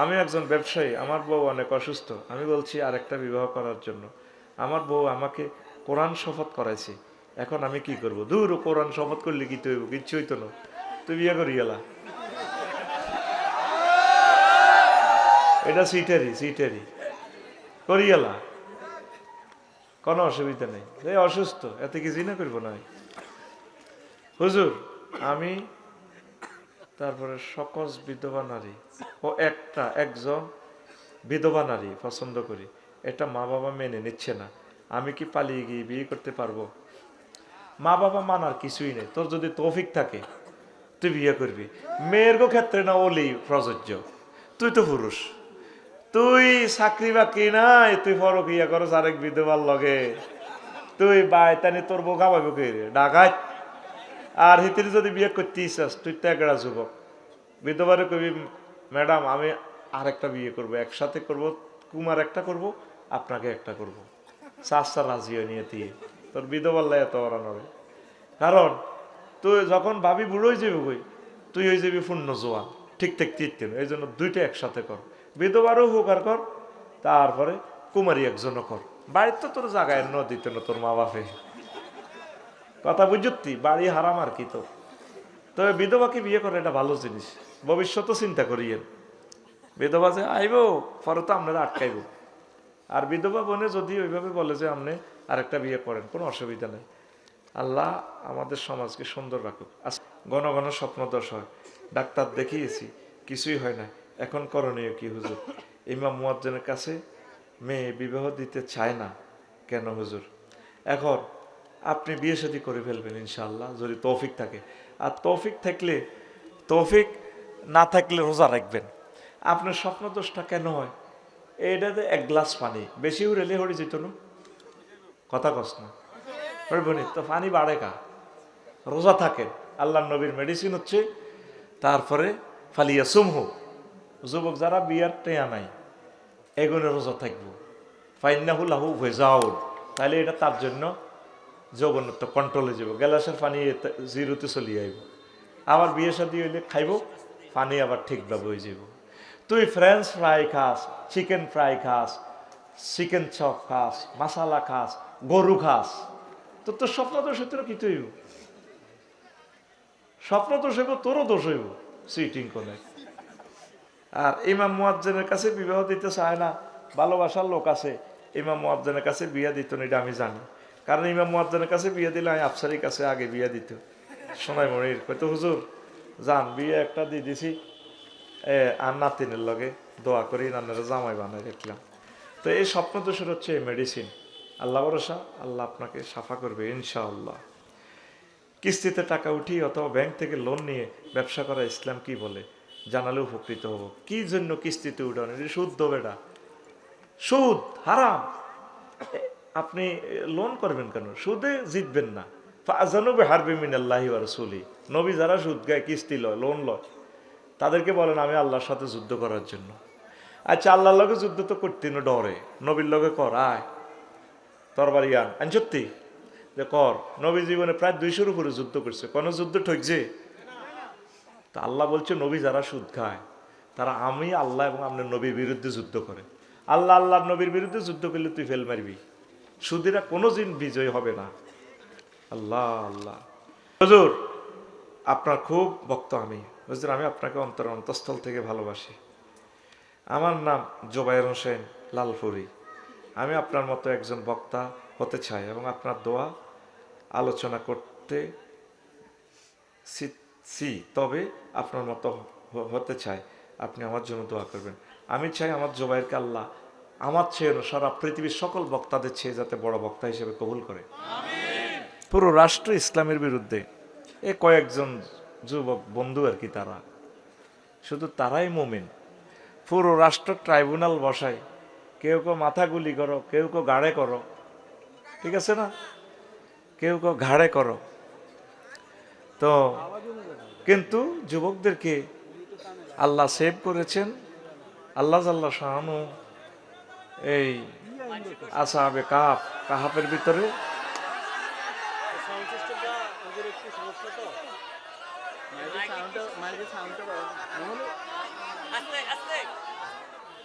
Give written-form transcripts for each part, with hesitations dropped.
আমি একজন ব্যবসায়ী, আমার বউ অনেক অসুস্থ, আমি বলছি আরেকটা বিবাহ করার জন্য। আমার বউ আমাকে কোরআন শপথ করাইছে, এখন আমি কি করব? দূর, কোরআন শপথ করলে কি তুই কিচ্ছু হইতো না, তুই বিয়ে করি গেলা। এটা সিটারি করি গেলা, কোনো অসুবিধা নেই, এই অসুস্থ, এতে কি জিনা করবো না? হুজুর, আমি তারপরে সকস বিধবা নারী ও একজন বিধবা নারী পছন্দ করি, এটা মা বাবা মেনে নিচ্ছে না, আমি কি পালিয়ে গিয়ে বিয়ে করতে পারবো? মা বাবা মানার কিছুই নেই, তোর যদি তৌফিক থাকে তুই বিয়ে করবি। মেয়ের ক্ষেত্রে না ওলি প্রযোজ্য, তুই তো পুরুষ, তুই চাকরি বাকরি নাই, তুই পরকিয়া করস আরেক বিধবার লগে, তুই বাইতানি তোর বোকা পাবো কে ডাকাত। আর হিতির যদি বিয়ে করতে ইচ্ছাস, তুই ত্যাগড়া যুবক, বিধবারে কবি ম্যাডাম আমি আরেকটা বিয়ে করব, একসাথে করব, কুমার একটা করব, আপনাকে একটা করব, চাষা রাজি হয়ে নিয়ে দিয়ে তোর বিধবার লাই এত ওরা নড়ে। কারণ তুই যখন ভাবি বুড়ো হয়ে যাবি কই, তুই হয়ে যাবি পূর্ণ জোয়ান, ঠিক ঠিক তিন, এই জন্য দুইটা একসাথে কর, বিধবারও উপকার কর, তারপরে কুমারী একজনও কর। বাড়ির তো তোর জায়গায় দিত না তোর মা বাপে, কথা বুঝতি, বাড়ি হারাম আর কি তো। তবে বিধবাকে বিয়ে করে এটা ভালো জিনিস, ভবিষ্যতও চিন্তা করিয়েন। বিধবা যে আইব পরে তো আপনারা আটকাইব, আর বিধবা বোনে যদি ওইভাবে বলে যে আপনি আরেকটা বিয়ে করেন, কোনো অসুবিধা নেই। আল্লাহ আমাদের সমাজকে সুন্দর রাখুক। ঘন ঘন স্বপ্নদোষ হয়, ডাক্তার দেখিয়েছি, কিছুই হয় না, এখন করণীয় কি হুজুর? ইমাম মুয়াজ্জিনের কাছে মেয়ে বিবাহ দিতে চায় না কেন হুজুর? এখন আপনি বিয়ে শাদী করে ফেলবেন ইনশাআল্লাহ, যদি তৌফিক থাকে। আর তৌফিক না থাকলে রোজা রাখবেন। আপনার স্বপ্নদোষটা কেন হয়? এইটাতে এক গ্লাস পানি বেশি উড়েলে হয়ে যেত না, কথা কস না হইবনি তো, পানি বাড়ে কা, রোজা থাকেন। আল্লাহ নবীর মেডিসিন হচ্ছে তারপরে ফালিয়া সুমহু, যুবক যারা বিয়ার টেয়া নাই এগুলো রোজা থাকবো, ফাইন্নাহু লাহু ভেজাউল, তাহলে এটা তার জন্য যৌবনত্ব কন্ট্রোলে যাব, গ্যালাসের পানি জিরোতে চলিয়ে আইব। আবার বিয়ে শাদী হইলে খাইব, পানি আবার ঠিকভাবে হয়ে যাব। তুই ফ্রেঞ্চ ফ্রাই খাস, চিকেন ফ্রাই খাস, চিকেন চপ খাস, মশালা খাস, গরু খাস, তোর তো স্বপ্ন দোষ হইতে কি তুই স্বপ্ন দোষ হইব, তোরও দোষ হইব সিটিং করে। আর ইমাম মুয়াজ্জিনের কাছে বিবাহ দিতে চায় না, ভালোবাসার লোক আছে, ইমাম মুয়াজ্জিনের কাছে বিয়া দিত না, এটা আমি জানি। কারণ ইমাম মুয়াজ্জিনের কাছে বিয়ে দিলে আমি আফসারির কাছে আগে বিয়ে দিত। সোনাই মনির কইতো হুজুর যান বিয়ে একটা দিয়ে দিছি, আর নাতিনের লগে দোয়া করি নান্নারা জামাই বানাই দেখলাম। তো এই স্বপ্ন দোষের হচ্ছে মেডিসিন, আল্লাহ ভরসা, আল্লাহ আপনাকে সাফা করবে ইনশাআল্লাহ। কিস্তিতে টাকা উঠিয়ে অথবা ব্যাংক থেকে লোন নিয়ে ব্যবসা করা ইসলাম কি বলে জানালে উপকৃত হব। কি জন্য কিস্তিতে উঠান? এটা সুদ দেবে না, সুদ হারাম। আপনি লোন করবেন কেন? সুদে জিতবেন না। ফাজানুবে হারবি মিনাল্লাহি ওয়া রাসূলি, নবী যারা সুদ গায়, কিস্তি লয়, লোন লয়, তাদেরকে বলেন আমি আল্লাহর সাথে যুদ্ধ করার জন্য। আচ্ছা, আল্লাহর লগে যুদ্ধ তো করতে না ডরে, নবীর লগে কর, আয় তরবারি আন সত্যি যে কর। নবী জীবনে প্রায় 200-র উপরে যুদ্ধ করছে, কোনো যুদ্ধ ঠকছে? তা আল্লাহ বলছে নবী যারা সুদ খায় তারা আমি আল্লাহ এবং আপনার নবীর বিরুদ্ধে যুদ্ধ করে। আল্লাহর নবীর বিরুদ্ধে যুদ্ধ করলে তুই ফেল মারবি, সুদীরা কোনো দিন বিজয় হবে না। আল্লাহ আল্লাহ। হুজুর আপনার খুব ভক্ত আমি, হুজুর আমি আপনাকে অন্তঃস্থল থেকে ভালোবাসি। আমার নাম জোবায়ের হোসেন লালপুরি, আমি আপনার মতো একজন বক্তা হতে চাই এবং আপনার দোয়া আলোচনা করতে তবে আপনার মতো হতে চাই, আপনি আমার জন্য দোয়া করবেন। আমি চাই আমার জোবায়েরকে আল্লাহ আমার চেয়ে সারা পৃথিবীর সকল বক্তাদের চেয়ে যাতে বড় বক্তা হিসেবে কবুল করে। পুরো রাষ্ট্র ইসলামের বিরুদ্ধে, এ কয়েকজন যুবক বন্ধু আর কি, তারা শুধু তারাই মুমিন। পুরো রাষ্ট্র ট্রাইব্যুনাল বসায়, কেউ কেউ মাথা গুলি করো, কেউ কেউ ঘাড়ে করো, ঠিক আছে না, কেউ কেউ ঘাড়ে করো। তো কিন্তু যুবকদেরকে আল্লাহ সেভ করেছেন। আল্লাহ জাল্লা শাহানু এই আসহাবে কাহাফের ভিতরে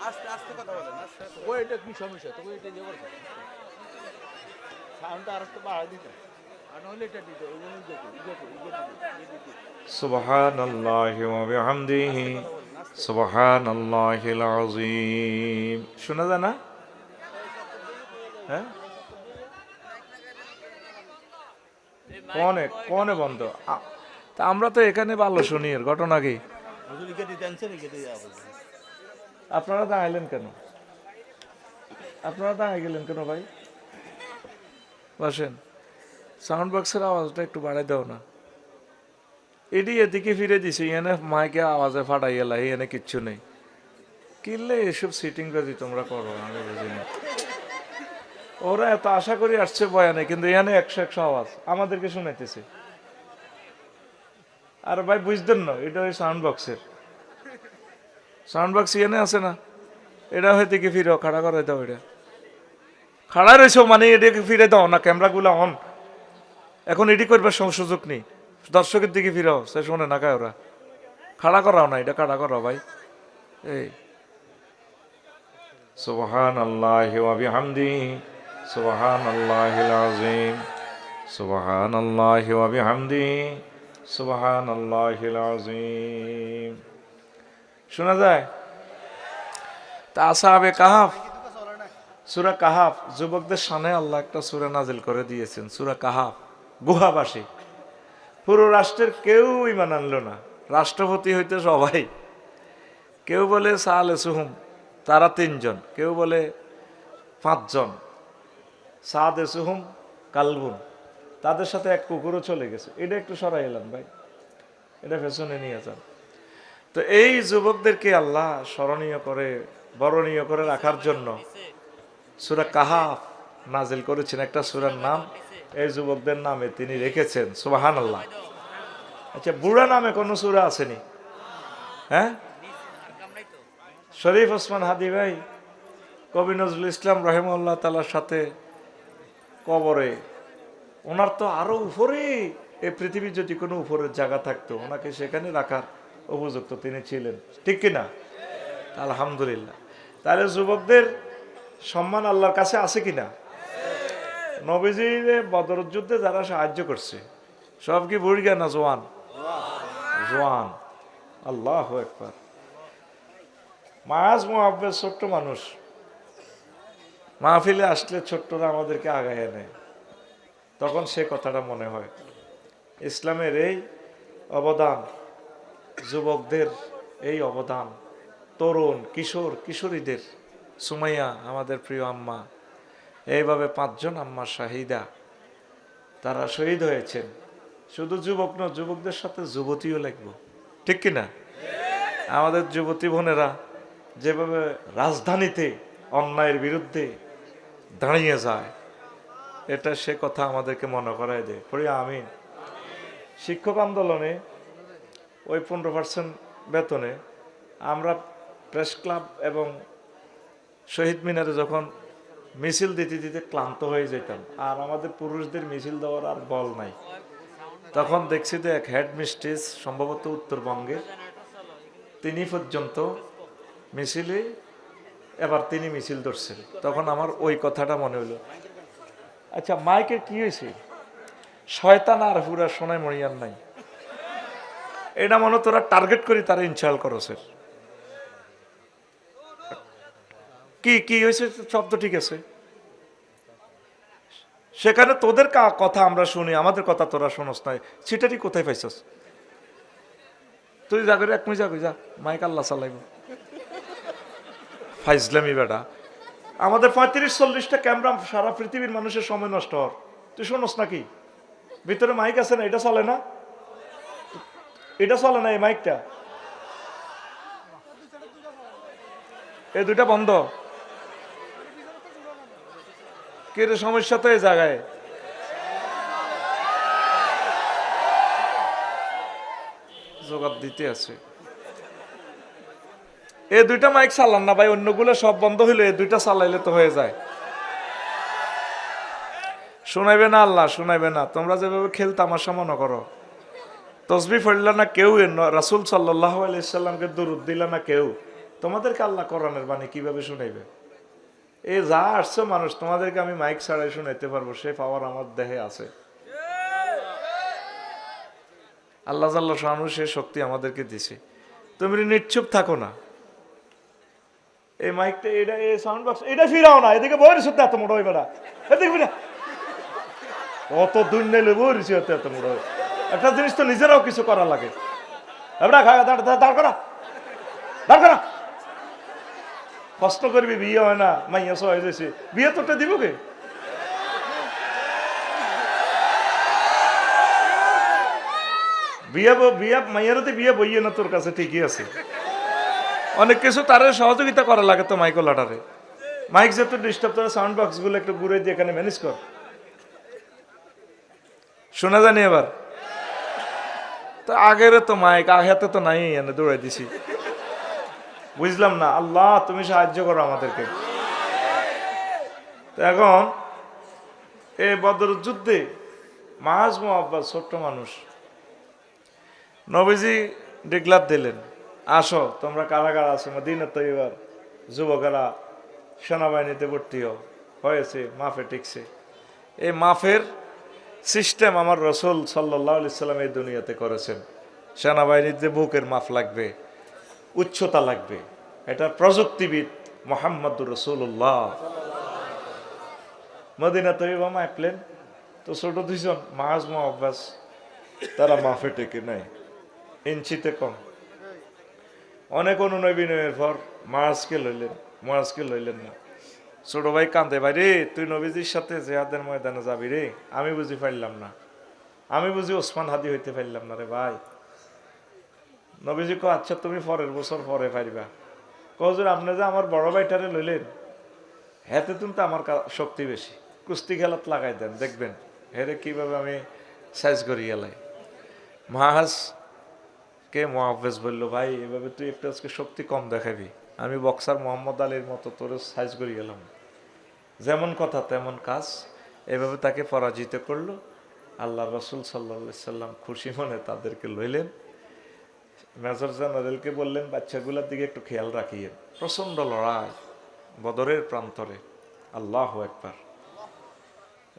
আস্তে আস্তে কথা বলেন, আস্তে আস্তে। ওইটা কি সমস্যা? তো ওইটা নিয়ে বলতে সাউন্ডটা আর একটু বাড়াই দিতে, আর নাহলে এটা দিতে ওই জন্য দিতে। সুবহানাল্লাহি ওয়া বিহামদিহি সুবহানাল্লাহিল আযীম। শোনা যায় না? হ্যাঁ, কোনে বন্ধ? তা আমরা তো এখানে ভালো শুনি, এর ঘটনা কি? হুজুর লিখে দিতে আনছেন, লিখে দিয়ে যাবো। আপনারা দাঁড়াইলেন কেন? আপনারা দাঁড়াই গেলেন কেন ভাই? বসেন। সাউন্ড বক্সের আওয়াজটা একটু বাড়াই দাও না। এটি এদিকে ফিরে দিছি, এনে মাইকে আওয়াজে ফাটাই গেলা, এনে কিচ্ছু নেই। কিনলে এসব সিটিং বাজি তোমরা করো, আমি বুঝি না। ওরা এত আশা করি আসছে বয়ানে, কিন্তু এখানে 100 আওয়াজ আমাদেরকে শুনাইতেছে। আর ভাই বুঝতেন না, এটা ওই সাউন্ড বক্সের। সাউন্ড বক্স এনে আছে না, এটা হয়তো কি ফিরে খাড়া করাই দাও। এটা খাড়া রয়েছ মানে এটাকে ফিরে দাও না, ক্যামেরাগুলো অন। এখন এডি করবার সুযোগ নেই, দর্শকের দিকে ফিরাও, সে শোনে না কায় ওরা। খাড়া করাও না, এটা খাড়া করাও ভাই। এই সুবহানাল্লাহি ওয়া বিহামদিহি সুবহানাল্লাহিল আযীম সুবহানাল্লাহি ওয়া বিহামদিহি সুবহানাল্লাহিল আযীম। শোনা যায়? তা আসহাবে কাহাফ, সূরা কাহাফ, যুবকদের শানে আল্লাহ একটা সূরা নাজিল করে দিয়েছেন, সূরা কাহাফ। গুহাবাসী পুরো রাষ্ট্রের কেউ ঈমান আনলো না, রাষ্ট্রপতি হইতে সবাই। কেউ বলে সালে সুহুম, তারা 3 জন, কেউ বলে 5 জন। সাদে সুহুম কালবুন, তাদের সাথে এক কুকুরও চলে গেছে। এটা একটু সরাই এলাম ভাই, এটা পেছনে নিয়ে যান। তো এই যুবকদেরকে আল্লাহ স্মরণীয় করে, বরণীয় করে রাখার জন্য সূরা কাহাফ নাজিল করেছেন। একটা সূরার নাম এই যুবকদের নামে তিনি রেখেছেন, সুবহানাল্লাহ। আচ্ছা, বুড়া নামে কোন সূরা আসেনি? হ্যাঁ, শরীফ ওসমান হাদি ভাই কবি নজরুল ইসলাম রহিমাহুল্লাহ তাআলার সাথে কবরে, ওনার তো আরো উপরে, এই পৃথিবীর যদি কোনো উপরের জায়গা থাকতো ওনাকে সেখানে রাখার উপযুক্ত তিনি ছিলেন, ঠিক কিনা? আলহামদুলিল্লাহ। তাহলে যুবকদের সম্মান আল্লাহর কাছে আছে কিনা? নবীজি বদর যুদ্ধে যারা সাহায্য করছে সব কি বুড়িয়া না জওয়ান? জওয়ান। আল্লাহু আকবার। মায়াজ মুহাব্বত, ছোট্ট মানুষ মাহফিলে আসলে ছোট্টরা আমাদেরকে আগায় এনে, তখন সে কথাটা মনে হয়। ইসলামের এই অবদান, যুবকদের এই অবদান, তরুণ কিশোর কিশোরীদের, সুমাইয়া আমাদের প্রিয় আম্মা, এইভাবে 5 জন আম্মা শাহিদা, তারা শহীদ হয়েছেন। শুধু যুবক না, যুবকদের সাথে যুবতীও লাগবে, ঠিক কিনা? আমাদের যুবতী বোনেরা যেভাবে রাজধানীতে অন্যায়ের বিরুদ্ধে দাঁড়িয়ে যায়, এটা সে কথা আমাদেরকে মনে করায় দেয়। পড়ি আমিন। শিক্ষক আন্দোলনে ওই 15% বেতনে আমরা প্রেস ক্লাব এবং শহীদ মিনারে যখন মিছিল দিতে দিতে ক্লান্ত হয়ে যেতাম, আর আমাদের পুরুষদের মিছিল দেওয়ার আর বল নাই, তখন দেখছি যে এক হেড মিস্ট্রেস, সম্ভবত উত্তরবঙ্গের, তিনি পর্যন্ত মিছিলে, এবার তিনি মিছিল ধরছেন। তখন আমার ওই কথাটা মনে হলো, আচ্ছা মাইকের কি হয়েছে? শয়তান আর পুরা সোনায় মরিয়ান নাই, এটা মনে তোরা টার্গেট করি তারা ইনশাল করছে। কি কি হয়েছে? শব্দ ঠিক আছে, সেখানে তোদের কথা আমরা শুনি, আমাদের কথা তোরা শোনস নাই, সেটারই কোথায় পাইছস? তুই যা করে এক মিনিট যা, যা মাইক আল্লাহ চালাইব। ফাইজলামি বেটা, আমাদের 35-40টা ক্যামেরা, সারা পৃথিবীর মানুষের সময় নষ্ট হওয়ার, তুই শোনস নাকি? ভিতরে মাইক আছে না, এটা চলে না, এটা চলে না, এই মাইকটা, এই দুইটা বন্ধ। কি রে সমস্যা তো এই জায়গায়? জবাব দিতে আছে। এই দুইটা মাইক চালান না ভাই, অন্যগুলো সব বন্ধ হইলে এই দুইটা চালাইলে তো হয়ে যায়। শোনাইবে না আল্লাহ, শোনাইবে না। তোমরা যেভাবে খেল তামাশা মনে করো, তসবি পড়লা না কেউ, রাসূল সাল্লাল্লাহু আলাইহি সাল্লামকে দরুদ দিলা না কেউ, তোমাদেরকে আল্লাহ কোরআনের বাণী কিভাবে শুনাইবে? এই যা আসছো মানুষ, তোমাদেরকে আমি মাইক ছাড়াই শুনাইতে পারবো, সে পাওয়ার আমার দেহে আছে। আল্লাহ জাল্লা শানু সে শক্তি আমাদেরকে দিছে। তুমি নিশ্চুপ থাকো না। এই মাইকটা, এটা এই সাউন্ড বক্স, এটা ফিরাও না, এদিকে বই রিসুতে এত মোটা হইবে না, এদিকে ফিরা অত দূর নেলে বই রিসি হতে এত মোটা হয়। একটা জিনিস তো নিজেরাও কিছু করা লাগে। দাঁড় করা, দাঁড় করা। কষ্ট করবি, বিয়ে হয় না, মাইয়া সহ হয়েছে, বিয়ে তোটা দিব কে? বিয়ে বিয়ে মাইয়ারতে বিয়ে বইয়ে না তোর কাছে, ঠিকই আছে। অনেক কিছু তারে সহযোগিতা করা লাগে তো মাইকো লাটারে। মাইক যেহেতু ডিস্টার্ব, তারা সাউন্ড বক্স গুলো একটু ঘুরে দিয়ে এখানে ম্যানেজ কর। শোনা জানি এবার? তো আগের তো মাইক আঘাতে তো নাই, এনে দৌড়াই দিছি। বুঝলাম না, আল্লাহ তুমি সাহায্য করো আমাদেরকে। তো এখন এই বদর যুদ্ধে মাহাজ মুআব্বাস ছোট্ট মানুষ, নবীজি ডিক্লার দিলেন, আসো তোমরা কারাগার আছো মদিনা তৈবার, যুবকেরা সেনাবাহিনীতে ভর্তি হয়েছে, মাফে টিকছে। এই মাফের সিস্টেম আমার রসুল সাল্লাল্লাহু আলাইহি সাল্লাম এই দুনিয়াতে করেছেন। সেনাবাহিনীতে বুকের মাফ লাগবে, উচ্চতা লাগবে, এটা প্রযুক্তিবিদ মুহাম্মদুর রাসূলুল্লাহ। মদিনা তৈবা মাপলেন তো ছোট দুইজন মাহাজ মুআব্বাস, তারা মাফে টেকে নাই, ইঞ্চিতে কম। অনেক অনুনয় বিনয়ের পর মাহাজকে লইলেন না। ছোট ভাই কান্দে, ভাই রে তুই নবীজির সাথে জিহাদের ময়দানে যাবি রে, আমি বুঝি পারলাম না, আমি বুঝি ওসমান হাদি হইতে পারলাম না রে ভাই। নবীজি কো আচ্ছা তুমি পরের বছর পরে পারিবা। কজুর আপনি যে আমার বড় ভাইটারে লইলেন, হেতে তুমি তো আমার শক্তি বেশি, কুস্তি খেলাত লাগাই দেন, দেখবেন হেরে কিভাবে আমি সাইজ করি গেলাই। মাহাজ কে মুআব্বাস বললো, ভাই এভাবে তুই একটু আজকে শক্তি কম দেখাবি, আমি বক্সার মোহাম্মদ আলীর মতো তোর সাইজ করে গেলাম। যেমন কথা তেমন কাজ, এভাবে তাকে পরাজিত করলো। আল্লাহ রসুল সাল্লাল্লাহু আলাইহি সাল্লাম খুশি মনে তাদেরকে লইলেন। মেজর জেনারেলকে বললেন, বাচ্চাগুলোর দিকে একটু খেয়াল রাখিয়েন। প্রচন্ড লড়াই বদরের প্রান্তরে, আল্লাহু আকবার।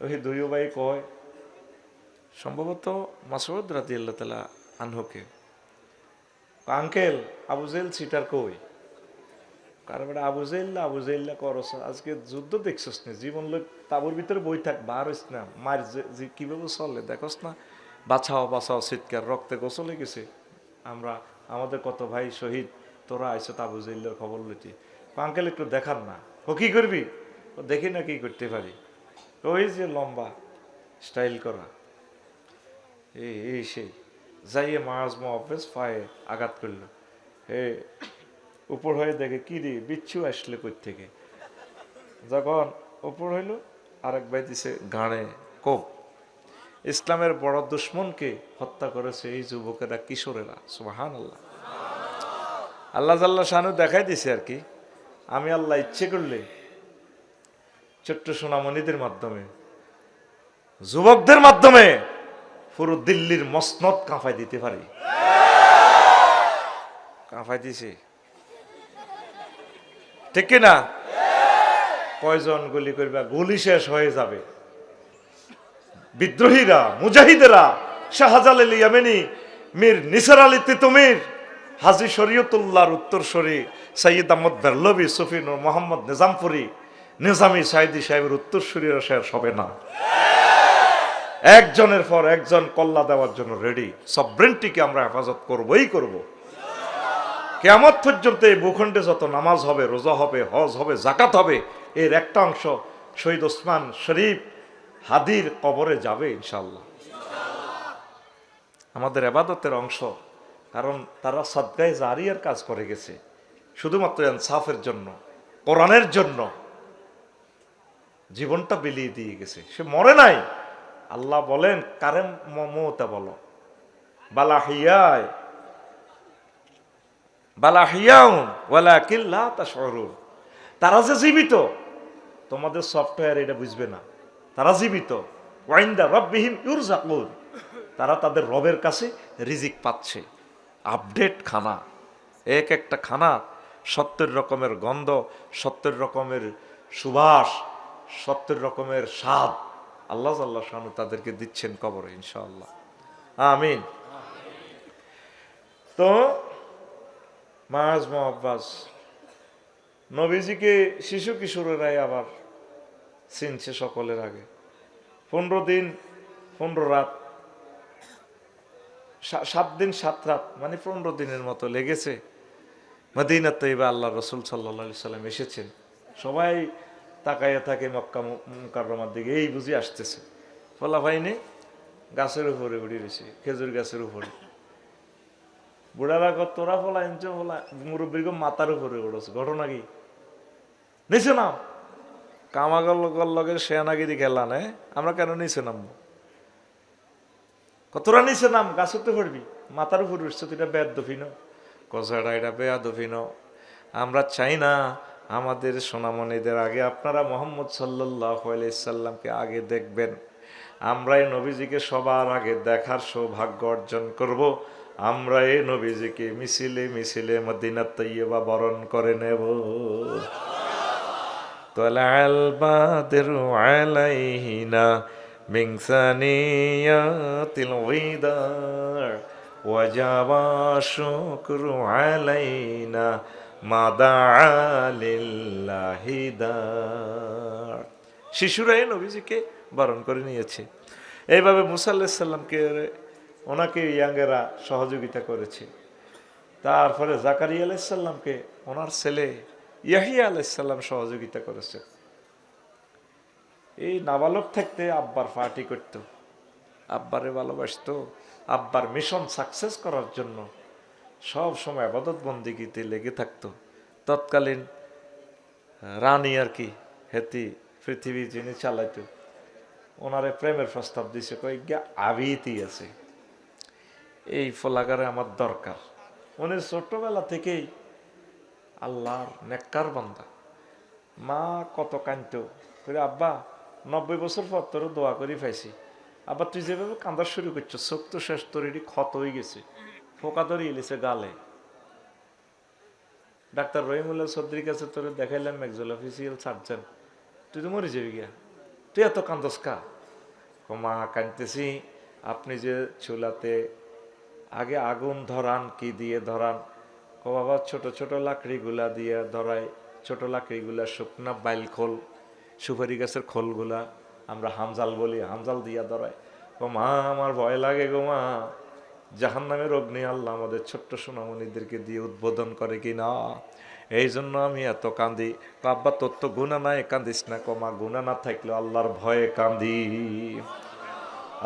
ওই দুই ভাই কয়, সম্ভবত মাসউদ রাদিয়াল্লাহু তাআলা আনহুকে, আঙ্কেল আবু জেল সিটার কই? কারণ আবু জেল্লা করস, আজকে যুদ্ধ দেখছস না, জীবন লোক তাবুর ভিতরে বই থাক, বার হইস না, মার যে কিভাবে চলে দেখস না, বাঁচাও বাঁচাও চিৎকার, রক্তে গোসলে গেছে। আমরা আমাদের কত ভাই শহীদ, তোরা আইসো আবু জেল্লার খবর লইতে। আঙ্কেল একটু দেখান না। ও কি করবি? ও দেখি না কি করতে পারি। ওই যে লম্বা স্টাইল করা, এই সেই যাইয়ে মাহাজ মুআব্বাস পায়ে আঘাত করলো। উপর হয়ে দেখে কি রে বিচ্ছু আসলে কই থেকে। যখন উপর হইল, আরেক ভাই দিছে গাড়ে কোপ। ইসলামের বড় দুশ্মনকে হত্যা করেছে এই যুবকেরা, কিশোরেরা। সুবহানাল্লাহ। আল্লাহ জাল্লা শানু দেখাই দিছে আর কি, আমি আল্লাহ ইচ্ছে করলে ছোট্ট সোনামণিদের মাধ্যমে, যুবকদের মাধ্যমে পুরো দিল্লির মসনদ কাঁপাই দিতে পারি। কাঁপাই দিছে, ঠিক কিনা? কয়জন গুলি করবে, গুলি শেষ হয়ে যাবে। বিদ্রোহীরা, মুজাহিদেরা, শাহজালাল ইয়ামানি, মীর নিসার আলী তিতুমির, হাজী শরীয়তুল্লাহর উত্তরসূরি সৈয়দ আহমদ বেরলভী, সুফি নূর মোহাম্মদ নিজামপুরি, নিজামী সাইদি সাহেবের উত্তরসূরিরা শেষ হবে না। একজনের পর একজন কল্লা দেওয়ার জন্য রেডি। সবরেন্টিকে আমরা হেফাজত করবই করব। কিয়ামত পর্যন্ত এই ভূখণ্ডে যত নামাজ হবে, রোজা হবে, হজ হবে, যাকাত হবে, এর একটা অংশ শহীদ ওসমান শরীফ হাদির কবরে যাবে ইনশাআল্লাহ। আমাদের ইবাদতের অংশ, কারণ তারা সাদকায়ে জারিয়ার কাজ করে গেছে, শুধুমাত্র ইনসাফের জন্য, কোরআনের জন্য জীবনটা বিলিয়ে দিয়ে গেছে। সে মরে নাই। আল্লাহ বলেন, কারেম মমতা বলো, বালাহিয়ায় বালাহিয়াউন ওয়ালাকিন লা তাশউরুন। তারা যে জীবিত, তোমাদের সফটওয়্যার এটা বুঝবে না। তারা জীবিত। ওয়াইন্দা রাব্বিহিম ইউরযাকুন, তারা তাদের রবের কাছে রিজিক পাচ্ছে। আপডেট খানা, এক একটা খানা 70 রকমের গন্ধ, 70 রকমের সুবাস, 70 রকমের স্বাদ আল্লাহ আল্লাহ শানু তাদেরকে দিচ্ছেন কবরে ইনশাআল্লাহ, আমিন। তো মাজ মোহাব্বাস নবীজিকে শিশু কিশোরেরাই আবার চিনছে সকলের আগে। 15 দিন 15 রাত, 7 দিন 7 রাত, মানে 15 দিনের মতো লেগেছে মদিনা তৈবা আল্লাহ রসুল সাল্লাল্লাহু আলাইহি সাল্লাম এসেছেন। সবাই তাকাইয়া থাকে মক্কা মুকাররমার দিকে, এই বুঝি আসতেছে। ফলা ভাইনি গাছের উপরে উড়ে রয়েছে, খেজুর গাছের উপরে। বুড়ারা তোরা ফলা ইঞ্চ ফলা, মুরব্বীর মাথার উপরে উড়েছে। ঘটনা কি? নিচে নাম, কামাগল লগে সেনাগিরি খেলা নেই, আমরা কেন নিচে নামবো? কতটা নিচে নাম, গাছে তো পড়বি, মাথার উপরে উঠছে, তুই এটা বেয়াদফি ন, কষাটা এটা বেয়াদফি ন। আমরা চাই না আমাদের সোনামণিদের আগে আপনারা মুহাম্মদ সাল্লাল্লাহু আলাইহি সাল্লামকে আগে দেখবেন। আমরা এই নবীজিকে সবার আগে দেখার সৌভাগ্য অর্জন করব। আমরা এই নবীজিকে মিছিলে মিছিলে মদিনা তৈয়বা বরণ করে নেব। তালাল বাদরু আলাইহিনা মিন সানিয়াতিল ওয়াদা ওয়াজাবা শুকরু আলাইনা মাদা লিল্লাহি দার। শিশুরাই নবীজিকে বরণ করে নিয়েছে। এইভাবে মুসা আলাইহিস সালামকে ওনাকে ইয়াঙ্গেরা সহযোগিতা করেছে। তারপরে জাকারিয়া আলাইহিস সালামকে ওনার ছেলে ইয়াহিয়া আলাইহিস সালাম সহযোগিতা করেছে। এই নাবালক থাকতে আব্বার পার্টি করতো, আব্বারে ভালোবাসতো, আব্বার মিশন সাকসেস করার জন্য সব সময় ইবাদত বন্দেগীতে লেগে থাকতো। তৎকালীন রানী আর কি হেতি পৃথিবী যিনি চালাইতো, ওনারে প্রেমের প্রস্তাব দিছে, কয়েকটা আবিতি আছে, এই ফলাগারে আমার দরকার। উনি ছোট্টবেলা থেকেই আল্লাহর নেককার বান্দা। মা কত কাঁদতো, আব্বা 90 বছর পর তোর দোয়া করি পাইছি, আবার তুই যেভাবে কাঁদা শুরু করছো, চোখ তো শেষ, তোর এটি ক্ষত হয়ে গেছে, ফোকা ধরে এলেছে গালে। ডাক্তার রহিমুল্লাহ চৌধুরীর কাছে তোরে দেখাইলাম, একজন অফিসিয়াল সার্জন, তুই তো মরে যাবি গিয়া, তুই এত কান্দস কা? মা কাঁদতেছি, আপনি যে চুলাতে আগে আগুন ধরান, কি দিয়ে ধরান? বাবা ছোট ছোট লাকড়িগুলা দিয়ে ধরাই, ছোট লাকড়িগুলা শুকনা বাইল খোল, সুপারি গাছের খোলগুলা আমরা হামজাল বলি, হামজাল দিয়া ধরাই। মা আমার ভয় লাগে গো মা, জাহান্নামের অগ্নি আল্লাহ আমাদের ছোট্ট সোনামণিদেরকে দিয়ে উদ্বোধন করে কি না, এই জন্য আমি এত কান্দি। আব্বা তোর তো গুণা নাই, কান্দিস না। কমা গুণা না থাকলে আল্লাহর ভয়ে কান্দি।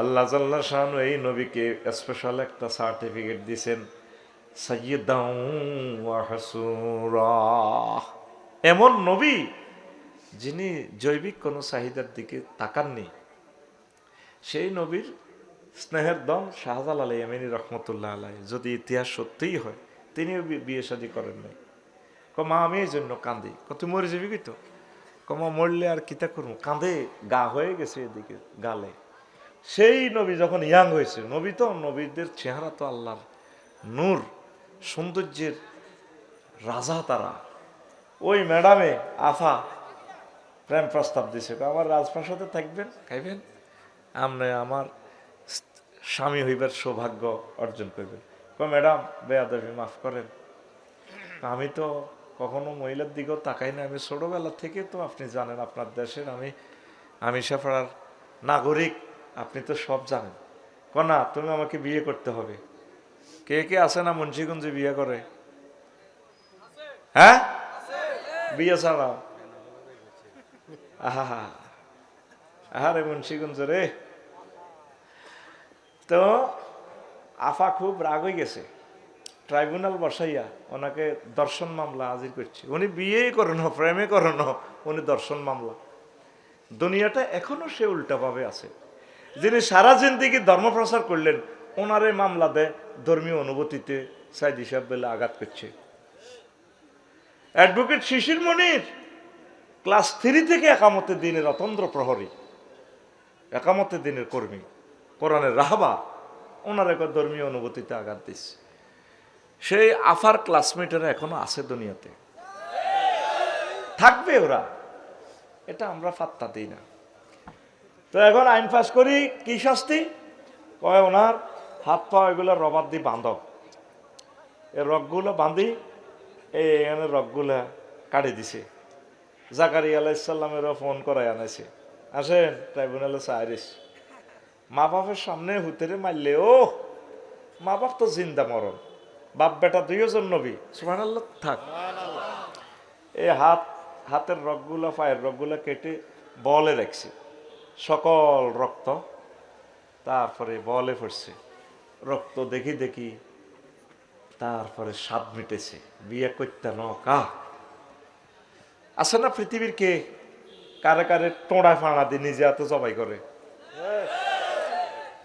আল্লাহ জাল্লা শানু এই নবীকে স্পেশাল একটা সার্টিফিকেট দিয়েছেন, সাইয়্যিদাও ওয়া হাসুরা। এমন নবী যিনি জৈবিক কোনো চাহিদার দিকে তাকাননি। সেই নবীর স্নেহের দম শাহজালাল ইয়ামানী রহমতুল্লাহ আলাই, যদি ইতিহাস সত্যিই হয়, তিনিও বিয়ে শাদী করেন নাই। কমা আমি এই জন্য কান্দি। তুই মরে যাবি কি? তো কমা মরলে আর কিতা করবো, কাঁদে গা হয়ে গেছে এদিকে গালে। সেই নবী যখন ইয়াং হয়েছে, নবী তো নবীদের চেহারা তো আল্লাহর নূর, সৌন্দর্যের রাজা তারা। ওই ম্যাডামে আফা প্রেম প্রস্তাব দিছে, আমার রাজপ্রাসাদে থাকবেন, খাইবেন, আপনি আমার স্বামী হইবার সৌভাগ্য অর্জন করবেন। ম্যাডাম বেয়াদবি মাফ করেন, আমি তো কখনো মহিলার দিকেও তাকাই না, আমি ছোটবেলা থেকে তো আপনি জানেন আপনার দেশের আমি সাফারার নাগরিক, আপনি তো সব জানেন। না তুমি আমাকে বিয়ে করতে হবে। কে কে আছে না মুন্সিগঞ্জে বিয়ে করে? হ্যাঁ, বিয়ে ছাড়াও। আহা আহারে মুন্সিগঞ্জ রে। তো আফা খুব রাগ হয়ে গেছে, ট্রাইব্যুনাল বসাইয়া ওনাকে দর্শন মামলা হাজির করছে। উনি বিয়েই করেন, প্রেমে করেন, উনি দর্শন মামলা। দুনিয়াটা এখনো সে উল্টাভাবে আছে। যিনি সারা জিন্দেগি ধর্ম প্রচার করলেন, ওনারে মামলা দেয় ধর্মীয় অনুভূতিতে সাইদি সাহেব বলে আঘাত করছে। অ্যাডভোকেট শিশির মনির ক্লাস 3 থেকে একামতে দিনের অতন্দ্র প্রহরী, একামতে দিনের কর্মী, কোরআনের রাহবা, ওনার এক ধর্মীয় অনুভূতিতে আঘাত দিচ্ছে। সেই আফার ক্লাসমেটেরা এখনো আছে দুনিয়াতে। থাকবে ওরা, এটা আমরা পাত্তা দিই না। তো এখন আইন পাস করি, কি শাস্তি কয়, ওনার হাত পা এগুলো রবার দিয়ে বাঁধব, এই রগগুলো বাঁধি এখানে রগগুলা কাটে দিছে। জাকারিয়া আলাইহিস সালামেরও ফোন করায় আনেছে, আসেন ট্রাইব্যুনালে চাইরিস। মা বাপের সামনে হুতেরে মারলে, ও মা বাপ তো জিন্দা মরণ, বাপ বেটা দুইজন নবী, সুবহানাল্লাহ। থাক, এই হাতের রগগুলা পায়ের রগগুলা কেটে বলে রাখছে, সকল রক্ত তারপরে বলে পড়ছে, রক্ত দেখি দেখি তারপরে স্বাদ মিটেছে, বিয়ে করতে নকা আছে না পৃথিবীর কে কারে কারে টোড়ায় ফাঁড়া দিয়ে নিজে এত জবাই করে।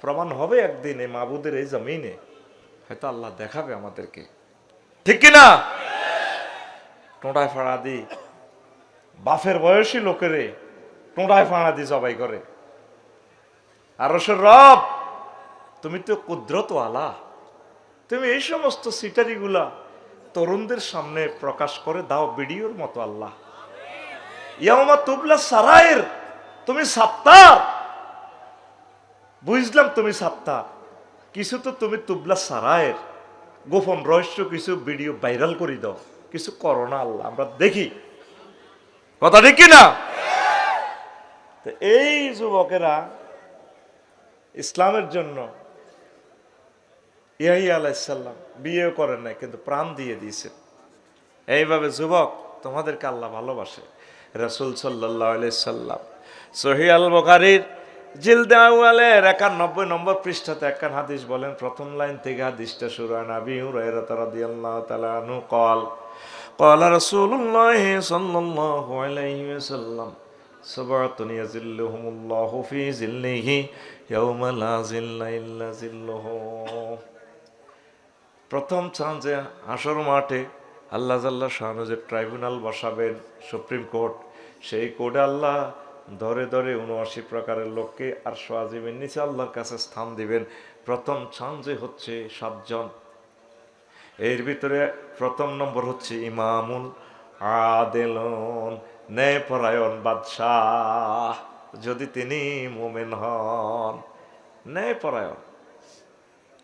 প্রমাণ হবে একদিন এই মাবুদের এই জমিনে, হয়তো আল্লাহ দেখাবে আমাদেরকে, ঠিক কিনা? টোড়ায় ফাঁড়া দি বাফের বয়সী লোকেরে টোড়ায় ফাঁড়া দি জবাই করে। আরশের রব, তুমি তো কুদরত আলা, তুমি এই সমস্ত সিটারিগুলা তরুণদের সামনে প্রকাশ করে দাও ভিডিওর মতো। আল্লাহ, ইয়াউমা তুবলা সারায়ের, তুমি সাত্তার, বুঝলাম তুমি সাত্তার, কিছু তো তুমি তুবলা সারায়ের, গোপন রহস্য কিছু ভিডিও ভাইরাল করে দাও, কিছু করো না আল্লাহ, আমরা দেখি, কথা ঠিক কিনা? তো এই যুবকেরা ইসলামের জন্য, ইয়াহিয়া আলাইহিস সালাম বিয়েও করেন নাই কিন্তু প্রাণ দিয়ে দিয়েছেন। এইভাবে যুবক তোমাদেরকে আল্লাহ ভালোবাসে। রাসূল সাল্লাল্লাহু আলাইহি সাল্লাম সহিহ আল বুখারীর জিলদে আউয়ালের 91 নম্বর পৃষ্ঠাতে একখান হাদিস বলেন, প্রথম লাইন থেকে হাদিসটা শুরু হয়। নবী হুরায়রা রাদিয়াল্লাহু তাআলা আনহু قال قال رسول الله صلى الله عليه وسلم سبعة يظلهم الله في ظله يوم لا ظل إلا ظله। প্রথম চান যে হাসর মাঠে আল্লাহ জাল্লা শানু যে ট্রাইব্যুনাল বসাবেন, সুপ্রিম কোর্ট, সেই কোর্টে আল্লাহ ধরে ধরে ৭৯ প্রকারের লোককে আর আজিমের নিচে আল্লাহর কাছে স্থান দিবেন। প্রথম চান যে হচ্ছে ৭ জন, এর ভিতরে প্রথম নম্বর হচ্ছে ইমামুল আদিলুন, ন্যায়পরায়ণ বাদশাহ, যদি তিনি মুমিন হন, ন্যায়পরায়ণ,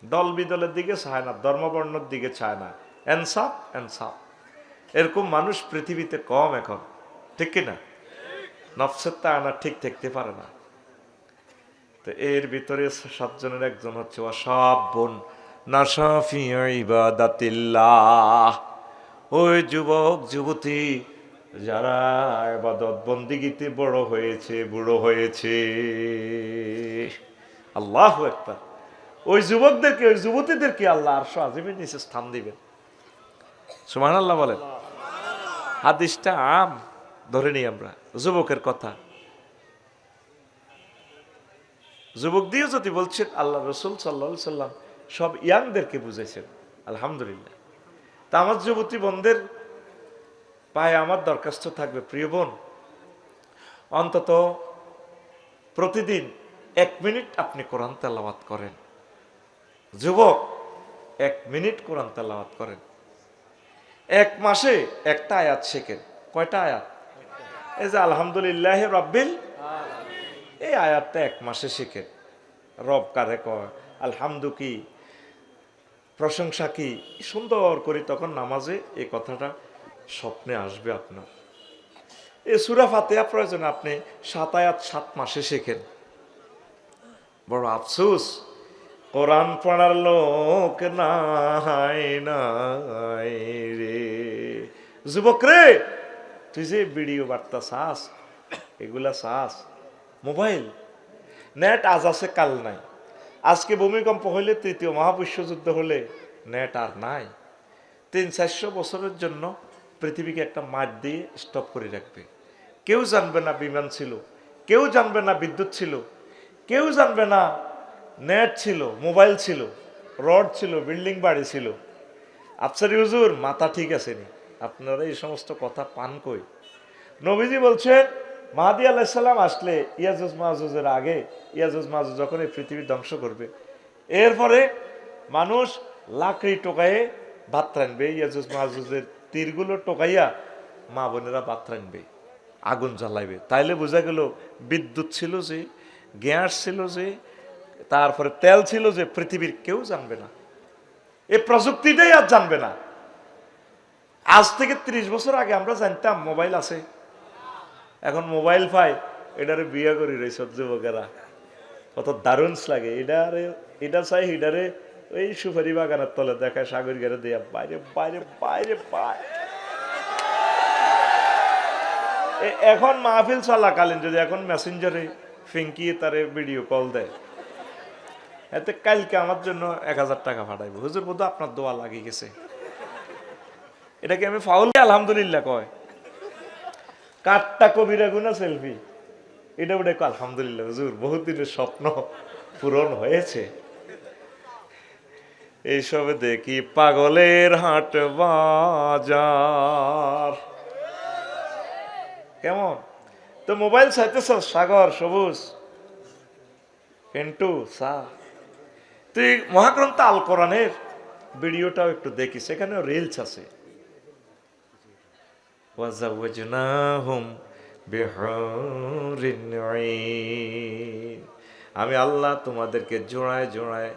দল বিদলের দিকে চায় না, ধর্মবর্ণের দিকে চায় না, ইনসাফ ইনসাফ। এরকম মানুষ পৃথিবীতে কম এখন, ঠিক কিনা? নফসের তাড়না ঠিক থাকতে পারে না। তো এর ভিতরে ৭ জনের একজন হচ্ছে ওয়াশাবুন নাশা ফি ইবাদাতিল্লাহ, ওই যুবক যুবতী যারা ইবাদত বন্দেগীতে বড় হয়েছে, বুড়ো হয়েছে। আল্লাহু আকবার। ওই যুবকদেরকে, ওই যুবতীদেরকে আল্লাহ আরশ আজিমের নিচে স্থান দিবেন। সুবহানাল্লাহ বলেন। হাদিসটা আম ধরে নিই আমরা, যুবকের কথা, যুবক দিয়ে যদি বলছেন, আল্লাহ রসুল সাল্লাল্লাহু আলাইহি সাল্লাম সব ইয়াংদেরকে বুঝাইছেন, আলহামদুলিল্লাহ। তা আমার যুবতী বোনদের পায়ে আমার দরখাস্ত থাকবে, প্রিয় বোন, অন্তত প্রতিদিন 1 মিনিট আপনি কোরআন তেলাওয়াত করেন। যুবক 1 মিনিট কোরআন তেলাওয়াত করেন, 1 মাসে একটা আয়াত শেখেন। কয়টা আয়াত? এই যে আলহামদুলিল্লাহ রাব্বিল, এই আয়াতটা 1 মাসে শেখেন। রব কারে কয়, আলহামদু কি, প্রশংসা কি, সুন্দর করে তখন নামাজে এই কথাটা স্বপ্নে আসবে আপনার। এই সূরা ফাতিহা প্রয়োজন আপনি 7 আয়াত 7 মাসে শেখেন। বড় আফসোস, কোরআন পড়ার লোক নাই নাই রে। যুবক রে, তুই যে ভিডিও বার্তা চাস, এগুলা চাস, মোবাইল নেট আজ আছে কাল নাই। আজকে ভূমিকম্প হইলে, ৩য় মহাবিশ্বযুদ্ধ হলে নেট আর নাই। ৩00-৪০০ বছরের জন্য পৃথিবীকে একটা মাঠ দিয়ে স্টপ করে রাখবে। কেউ জানবে না বিমান ছিল, কেউ জানবে না বিদ্যুৎ ছিল, কেউ জানবে না নেট ছিল, মোবাইল ছিল, রড ছিল, বিল্ডিং বাড়ি ছিল। আফসারি হুজুর মাথা ঠিক আছে নি? আপনারা এই সমস্ত কথা পান কই? নবীজি বলছেন, মাহদী আলাইহিস সালাম আসলে, ইয়াজুজ মাজুজের আগে, ইয়াজুজ মাজুজ যখন এই পৃথিবী ধ্বংস করবে, এরপরে মানুষ লাকড়ি টোকায়ে ভাত রানবে, ইয়াজুজ মাজুজের তীরগুলো টোকাইয়া মা বোনেরা ভাত রাখবে, আগুন জ্বালাইবে। তাইলে বোঝা গেল বিদ্যুৎ ছিল যে, গ্যাস ছিল যে, তারপরে তেল ছিল যে, পৃথিবীর কেউ জানবে না, এই প্রযুক্তিটাই আর জানবে না। আজ থেকে 30 বছর আগে আমরা জানতাম মোবাইল আছে, এখন মোবাইল পাই এটারে বিয়ে করি রে সব যুবকেরা, কত দারুণ লাগে। এটা চাই এটারে ওই সুপারি বাগানের তলে দেখায়, সাগর গেড়ে দেয়া বাইরে বাইরে বাইরে বাইরে। এখন মাহফিল চলাকালীন যদি এখন মেসেঞ্জারে ফিঙ্কি তারে ভিডিও কল দেয়, এতে কালকে আমার জন্য 1000 টাকা পাঠাইবো, হুজুর বোধ আপনার দোয়া লাগিয়ে গেছে। এটাকে আমি ফাউল আলহামদুলিল্লাহ কয়, কাঠটা কবিরা গুনা সেলফি, এটা ওটা আলহামদুলিল্লাহ হুজুর বহুত দিনের স্বপ্ন পূরণ হয়েছে। এইসবে দেখি পাগলের হাট বাজার। কেমন তো মোবাইল চাইতেছ সাগর সবুজ পিন্টু সা, তুই মহাগ্রন্থ আল কোরআনের ভিডিওটাও একটু দেখিস, এখানেও রিলস আছে। আমি আল্লাহ তোমাদেরকে জোড়ায় জোড়ায়,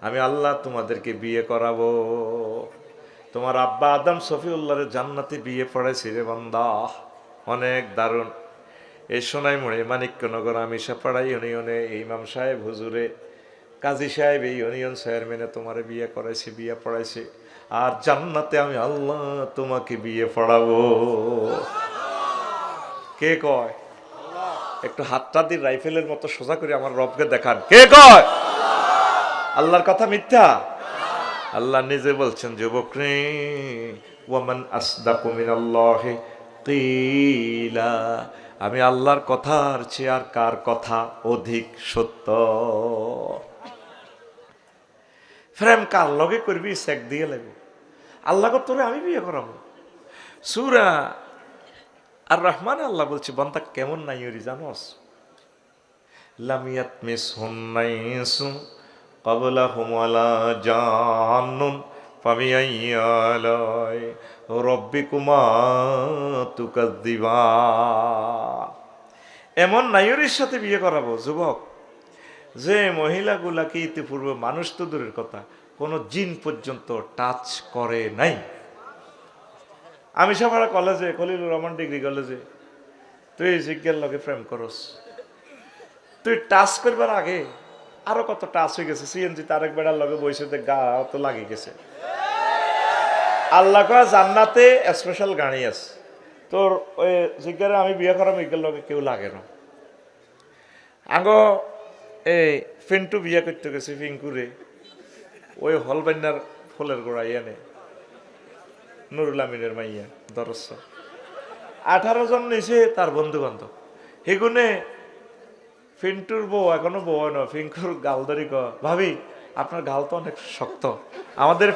আমি আল্লাহ তোমাদেরকে বিয়ে করাবো। তোমার আব্বা আদম সফিউল্লাহর জান্নাতে বিয়ে পড়েছি রে বান্দা, অনেক দারুণ। এই সোনাইমুড়ি মানিক্যনগর আমিষাপাড়া ইউনিয়নে ইমাম সাহেব হুজুরে কাজী সাহেব এই ইউনিয়ন চেয়ারম্যানে তোমার বিয়ে করাইছি, বিয়ে পড়াইছি, আর জান্নাতে আমি আল্লাহ তোমাকে বিয়ে পড়াবো। কে কয়? একটু হাতটা দিয়ে রাইফেলের মতো সোজা করে আমার রবকে দেখান, কে কয়? আল্লাহর কথা মিথ্যা? আল্লাহ নিজে বলছেন, যুবক রে, ওয়ামান আসদাকু মিনাল্লাহি কিলা, আমি আল্লাহর কথার চেয়ে আর কার কথা অধিক সত্য। প্রেম কার লগে করবি চেক দিয়ে লাগবে, আল্লাহ তোরে আমি বিয়ে করাবো। সূরা আর রহমান আল্লাহ বলছে, বান্দা কেমন নাই ওরি জানোস? লামিয়াত মিস হুন্নাইসু ক্বাবলাহুম ওয়ালা জান্নুন ফাবিআইয়ালাই রাব্বিকুমা তুকাযযিবান। এমন নাইরির সাথে বিয়ে করাবো যুবক, যে মহিলাগুলাকে ইতিপূর্বে মানুষ তো দূরের কথা কোনো জিন পর্যন্ত টাচ করে নাই। আমি সাভারা কলেজে, খলিলুর রহমান ডিগ্রি কলেজে, তুই জিজ্ঞের লগে প্রেম করস, তুই টাচ করবার আগে আরো কত টাচ হয়ে গেছে। সিএনজি তারেক বেড়ার লগে বসে গা তো লাগে গেছে। আল্লাহ কয় জান্নাতে স্পেশাল গাড়ি আছে তোর, ওই জিজ্ঞারে আমি বিয়ে করাম ইগের লগে কেউ লাগে না। আগো এই ফিন্টু বিয়ে করতে গেছে ফিঙ্কুরে, ওই হলবান্যার ফুলের গোড়াই এনে নুরুল আমিনের মাইয়া দরস 18 জন নিছে তার বন্ধু বান্ধব। সেগুনে ফিন্টুর বউ এখনো বউ হয় না, ফিঙ্কুর গাল ধরি ক, ভাবি আপনার গাল তো অনেক শক্ত, আমাদের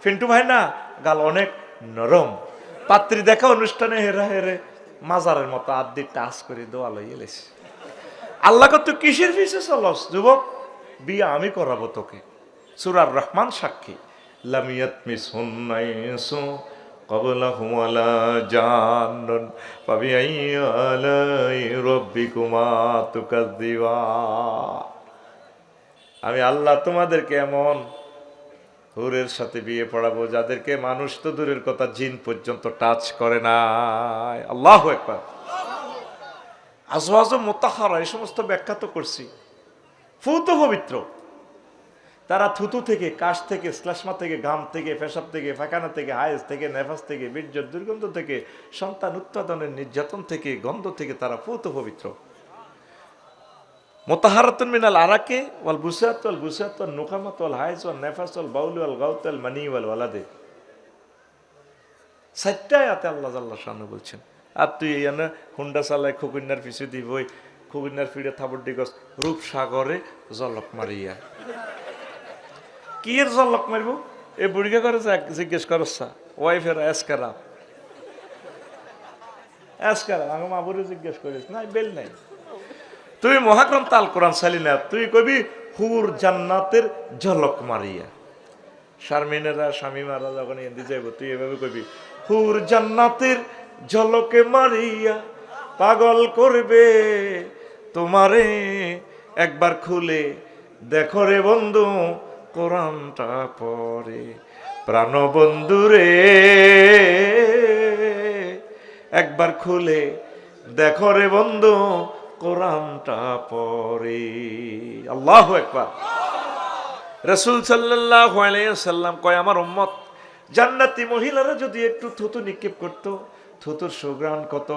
ফিন্টু ভাই না গাল অনেক নরম। পাত্রী দেখা অনুষ্ঠানে হেরা হেরে মাজারের মতো আদি টাচ করে দোয়া লইয়ে লেছে। আল্লাহকে তুই কিসের পিছে চলস যুবক? বিয়ে আমি করাবো তোকে। সূরা আর রহমান সাক্ষী, লামিয়াত মিস হুন্নাইসু ক্বাবলাহুম ওয়ালা জান্নুন ফাবিআইয়ালাই রাব্বিকুমা তুকাযযিবান। আমি আল্লাহ তোমাদেরকে এমন হুরের সাথে বিয়ে পড়াবো যাদেরকে মানুষ তো দূরের কথা জিন পর্যন্ত টাচ করে নাই। আল্লাহু আকবার। আজওয়াজ মুতাহহারা এই সমস্ত ব্যাখ্যা তো করছি। ফুত পবিত্র, তারা থুতু থেকে, কাশ থেকে, শ্লেষ্মা থেকে, ঘাম থেকে, পেশাব থেকে, পায়খানা থেকে, হায়েজ থেকে, নেফাস থেকে, বীর্য দুর্গন্ধ থেকে, সন্তান উৎপাদনের নির্যাতন থেকে, গন্ধ থেকে তারা ফুত পবিত্র। মুতাহহারাতুন মিনাল আরাকে ওয়াল বুসাত ওয়াল গুসাত ওয়াল নুকামাত ওয়াল হায়েজ ওয়াল নেফাস ওয়াল বাউল ওয়াল গাউত ওয়াল মানি ওয়াল ওয়ালাদে। 4টা আয়াতে আল্লাহ জাল্লা শানু বলছেন। আর তুই এনে হুন্ডা চালায় খুকুন্নার পিছু দিব, ওই খুকুন্নার ফিরে থাবড় দিগস রূপসাগরে জলক মারিয়া। কি এর জলক মারব? এ বুড়িকে করে জিজ্ঞেস করছা ওয়াইফের এসকারা এসকারা আমার মাবুরে জিজ্ঞেস করিস নাই, বেল নাই। তুই মহাগ্রন্থ আল কোরআন চালি না, তুই কবি হুর জান্নাতের ঝলক মারিয়া। শারমিনেরা স্বামী মারা যখন এন্দি যাইব তুই এভাবে কবি হুর জান্নাতের ঝলকে মারিয়া পাগল করবে তোমারে। একবার খুলে দেখো রে বন্ধু কোরআনটা পড়ে, প্রাণ বন্ধু রে একবার খুলে দেখো রে বন্ধু কোরআনটা পড়ে। আল্লাহু আকবার। রাসূল সাল্লাল্লাহু আলাইহি ওয়াসাল্লাম কয়, আমার উম্মত জান্নাতি মহিলারা যদি একটু থুতু নিক্ষেপ করত, থুতুর সুঘ্রাণ কত,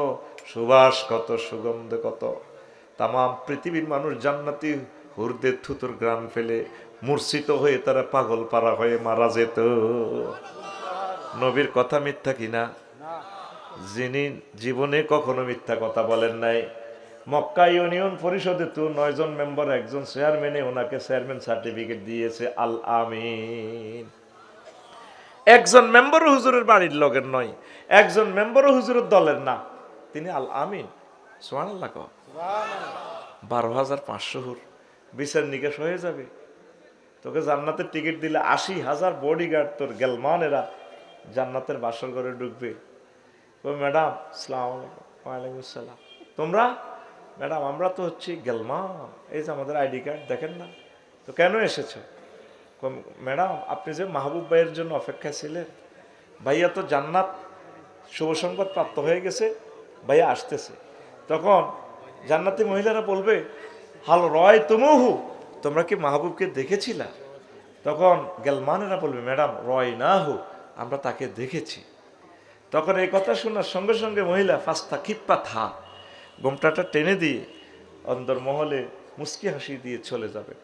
সুবাস কত, সুগন্ধ কত। তাম পৃথিবীর মানুষ জান্নাতি হুরদের থুতুর ঘ্রাণ ফেলে মূর্ছিত হয়ে তারা পাগল পারা হয়ে মারা যেত। নবীর কথা মিথ্যা কিনা? যিনি জীবনে কখনো মিথ্যা কথা বলেন নাই। মক্কা ইউনিয়ন পরিষদে তো 9 জন মেম্বার, একজন চেয়ারম্যানে ওনাকে চেয়ারম্যান সার্টিফিকেট দিয়েছে, আল আমিন। একজন মেম্বারও হুজুরের বাড়ির লগের নয়, একজন মেম্বারও হুজুরের দলের না, তিনি আল আমিন। সুবহানাল্লাহ। 12,500 হুর বিচার নিকাশ হয়ে যাবে। তোকে জান্নাতের টিকিট দিলে 80,000 বডিগার্ড তোর গেলমানেরা জান্নাতের বাসর ঘরে ঢুকবে। ও ম্যাডাম আসসালামু আলাইকুম। ওয়ালাইকুম আসসালাম। তোমরা? ম্যাডাম আমরা তো হচ্ছি গেলমান, এই যে আমাদের আইডি কার্ড দেখেন না। তো কেন এসেছো? ম্যাডাম আপনি যে মাহবুব ভাইয়ের জন্য অপেক্ষায় ছিলেন, ভাইয়া তো জান্নাত শুভ সংবাদ প্রাপ্ত হয়ে গেছে, ভাইয়া আসতেছে। তখন জান্নাতি মহিলারা বলবে, হাল রয় তুমুহু, তোমরা কি মাহবুবকে দেখেছিলা? তখন গেলমানেরা বলবে, ম্যাডাম রয় না হু, আমরা তাকে দেখেছি। তখন এই কথা শোনার সঙ্গে সঙ্গে মহিলা ফাস্তা খিপ্পা থা, গোমটাটা টেনে দিয়ে অন্দর মহলে মুস্কি হাসি দিয়ে চলে যাবে।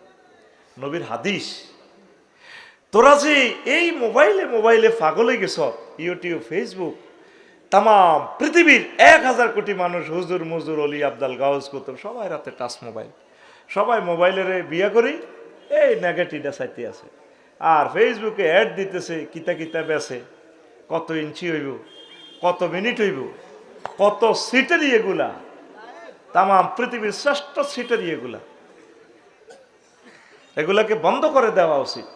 নবীর হাদিস। তোরা যে এই মোবাইলে পাগল হয়ে গেছ, ইউটিউব, ফেসবুক, তাম পৃথিবীর 1000 কোটি মানুষ, হুজুর মুজুর অলি আবদাল গাউজ কুতুব, সবাই রাতে টাচ মোবাইল, সবাই মোবাইলের বিয়া করি এই নেগেটিভটা চাইতে আছে। আর ফেসবুকে অ্যাড দিতেছে, কিতা কিতা বেছে, কত ইঞ্চি হইব, কত মিনিট হইব, কত সিটের এগুলা, তাম পৃথিবীর শ্রেষ্ঠ সিটের এগুলা, এগুলাকে বন্ধ করে দেওয়া উচিত।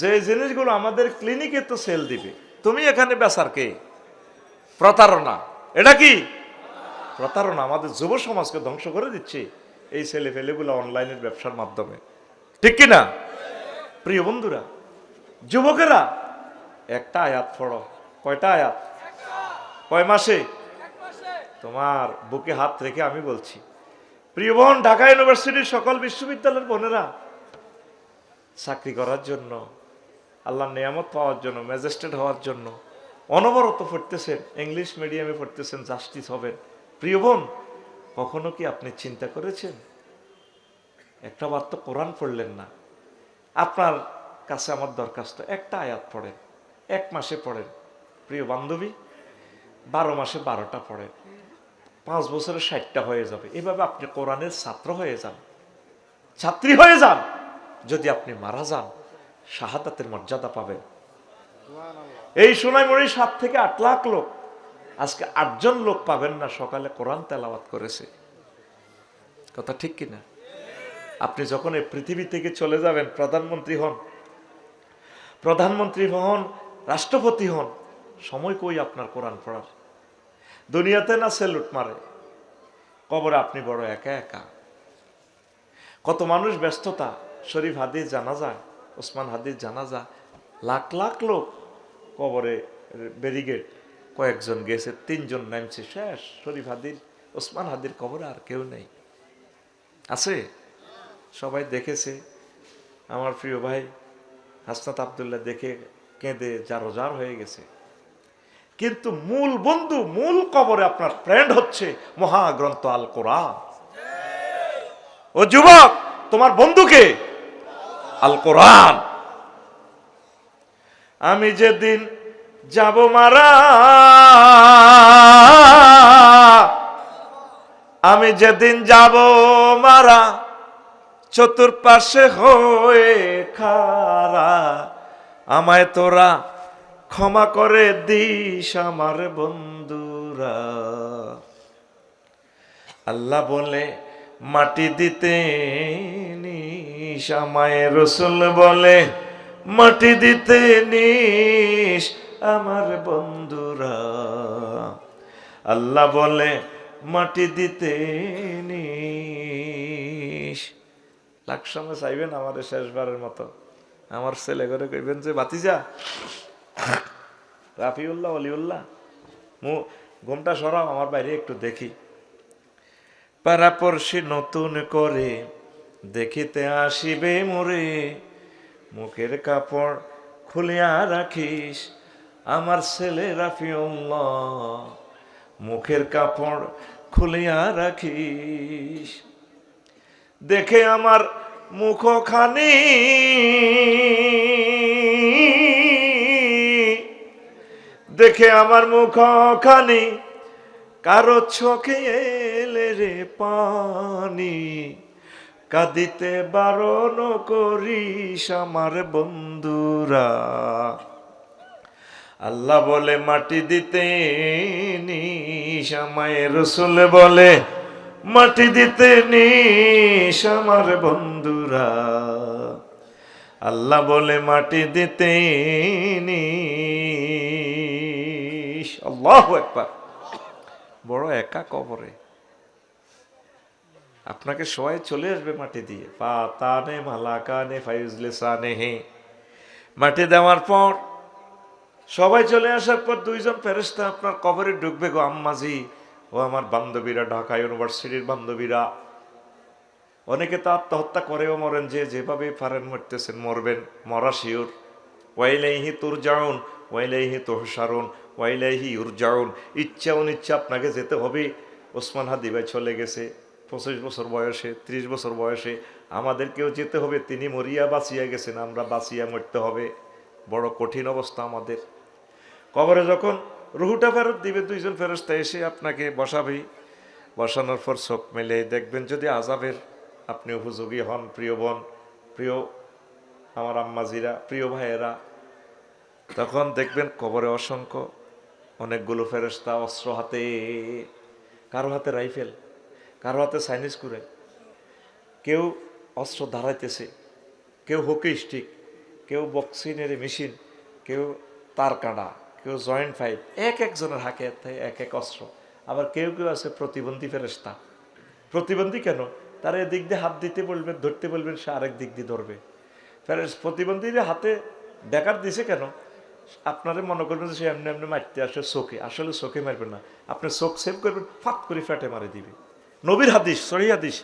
যে জিনিসগুলো আমাদের ক্লিনিকে তো সেল দিবে, তুমি এখানে বেচার কে? প্রতারণা। এটা কি প্রতারণা? আমাদের যুব সমাজকে ধ্বংস করে দিচ্ছে এই ছেলে ফেলেগুলো অনলাইনের ব্যবসার মাধ্যমে, ঠিক কিনা? প্রিয় বন্ধুরা, যুবকেরা একটা আয়াত পড়ো। কয়টা আয়াত? কয় মাসে? তোমার বুকে হাত রেখে আমি বলছি, প্রিয় বোন, ঢাকা ইউনিভার্সিটির সকল বিশ্ববিদ্যালয়ের বোনেরা চাকরি করার জন্য, আল্লাহর নিয়ামত পাওয়ার জন্য, ম্যাজিস্ট্রেট হওয়ার জন্য অনবরত পড়তেছেন, ইংলিশ মিডিয়ামে পড়তেছেন, জাস্টিস হবেন। প্রিয় বোন, কখনো কি আপনি চিন্তা করেছেন একটা বার তো কোরআন পড়লেন না? আপনার কাছে আমার দরখাস্ত, একটা আয়াত পড়েন, 1 মাসে পড়েন। প্রিয় বান্ধবী, 12 মাসে 12টা পড়েন, 5 বছরে 60টা হয়ে যাবে। এভাবে আপনি কোরআনের ছাত্র হয়ে যান, ছাত্রী হয়ে যান। যদি আপনি মারা যান, শাহাদাতের মর্যাদা পাবেন। এই সোনাইমুড়ি 7 থেকে 8 লাখ লোক, আজকে 8 জন লোক পাবেন না সকালে কোরআন তেলাওয়াত করেছে। কথা ঠিক কিনা? আপনি যখন এই পৃথিবী থেকে চলে যাবেন, প্রধানমন্ত্রী হন, রাষ্ট্রপতি হন, সময় কই আপনার কোরআন পড়ার? দুনিয়াতে না সেলুট মারে, কবরে আপনি বড় একা একা। কত মানুষ ব্যস্ততা, শরীফ হাদিস জানাজা, ওসমান হাদিস জানাজা, লাখ লাখ লোক কবরে, ব্যারিগেড কয়েকজন গেছে, 3 জন নামছে, শেষ। শরীফ হাদির, ওসমান হাদির কবরে আর কেউ নেই। আছে? সবাই দেখেছে। আমার প্রিয় ভাই হাসনাত আব্দুল্লাহ দেখে কেঁদে জারোজার হয়ে গেছে। কিন্তু মূল বন্ধু, মূল কবরে আপনার ফ্রেন্ড হচ্ছে মহাগ্রন্থ আল কোরআন। ও যুবক, তোমার বন্ধুকে আল কোরআন। আমি যেদিন যাব মারা, আমি যেদিন যাব মারা, চতুর্পাশে হয়ে খারা, আমায় তোরা ক্ষমা করে দিস আমার বন্ধুরা। আল্লাহ বলে মাটি দিতে নিস, আমায় রসুল বলে মাটি দিতে নিস, আমার বন্ধুরা। আল্লাহ বলে মাটি দিতে নিস। লাখ সঙ্গে চাইবেন আমার শেষবারের মতো আমার ছেলে করে কইবেন যে ভাতিজা রাফিউল্লাহ অলিউল্লাহ ঘুমটা সরাও, আমার বাইরে একটু দেখি। পাড়াপড়শি নতুন করে দেখিতে আসিবে মোরে, মুখের কাপড় খুলিয়া রাখিস আমার ছেলে রাফিউল্লাহ, মুখের কাপড় খুলিয়া রাখিস। দেখে আমার মুখখানি দেখে আমার মুখখানি কারো চোখে এলে রে পানি, কাঁদিতে বারণ করিস আমার বন্ধুরা। আল্লাহ বলে মাটি দিতে নিস, আমায় রসুল বলে মাটি দিতে নিস আমার বন্ধুরা। আল্লাহ বলে মাটি দিতে নিস। আল্লাহু আকবার। বড় একা কবরে আপনাকে সবাই চলে আসবে মাটি দিয়ে। পা তানে মালাকানে ফাইজলে সানে হে। মাটি দেওয়ার পর সবাই চলে আসার পর দুইজন ফেরেশতা আপনার কবরে ঢুকবে গো আম্মাজি ও আমার বান্ধবীরা, ঢাকা ইউনিভার্সিটির বান্ধবীরা। অনেকে তো আত্মহত্যা করেও মরেন, যে যেভাবে পারেন মরতেছেন, মরবেন, মরা শিওর। ওয়াইলাইহি তুরজাউন ওয়াইলাইহি তুহশারুন ওয়াইলাইহি ইউরজাউন। ইচ্ছা অনিচ্ছা আপনাকে যেতে হবে। ওসমান হাদি ভাই চলে গেছে 25 বছর বয়সে, 30 বছর বয়সে। আমাদেরকেও যেতে হবে, তিনি মরিয়া বাঁচিয়া গেছেন, আমরা বাঁচিয়া মরতে হবে। বড় কঠিন অবস্থা আমাদের। কবরে যখন রুহুটা ফেরত দিবে, দুইজন ফেরেশতা এসে আপনাকে বসাবে। বসানোর পর চোখ মেলে দেখবেন যদি আযাবের আপনি উপযোগী হন। প্রিয় বোন, প্রিয় আমার আম্মাজিরা, প্রিয় ভাইয়েরা, তখন দেখবেন কবরে অসংখ্য অনেকগুলো ফেরেশতা অস্ত্র হাতে, কারো হাতে রাইফেল, কারো হাতে চাইনিজ করে, কেউ অস্ত্র ধারাইতেছে, কেউ হকি স্টিক, কেউ বক্সিংয়ের মেশিন, কেউ তার কাঁটা, কেউ জয়েন্ট ফাইট। এক একজনের হাতে এক এক অস্ত্র। আবার কেউ কেউ আছে প্রতিবন্ধী ফেরেশতা। প্রতিবন্ধী কেন? তারা এদিক দিয়ে হাত দিতে বলবেন, ধরতে বলবেন, সে আরেক দিক দিয়ে ধরবে। প্রতিবন্ধীর হাতে বেকার দিছে কেন? আপনারা মনে করবেন যে সে এমনি এমনি মারতে আসে চোখে, আসলে চোখে মারবেন না, আপনি চোখ সেভ করবেন, ফাট করে ফেটে মারে দিবে। নবীর হাদিস, সহিহ হাদিস।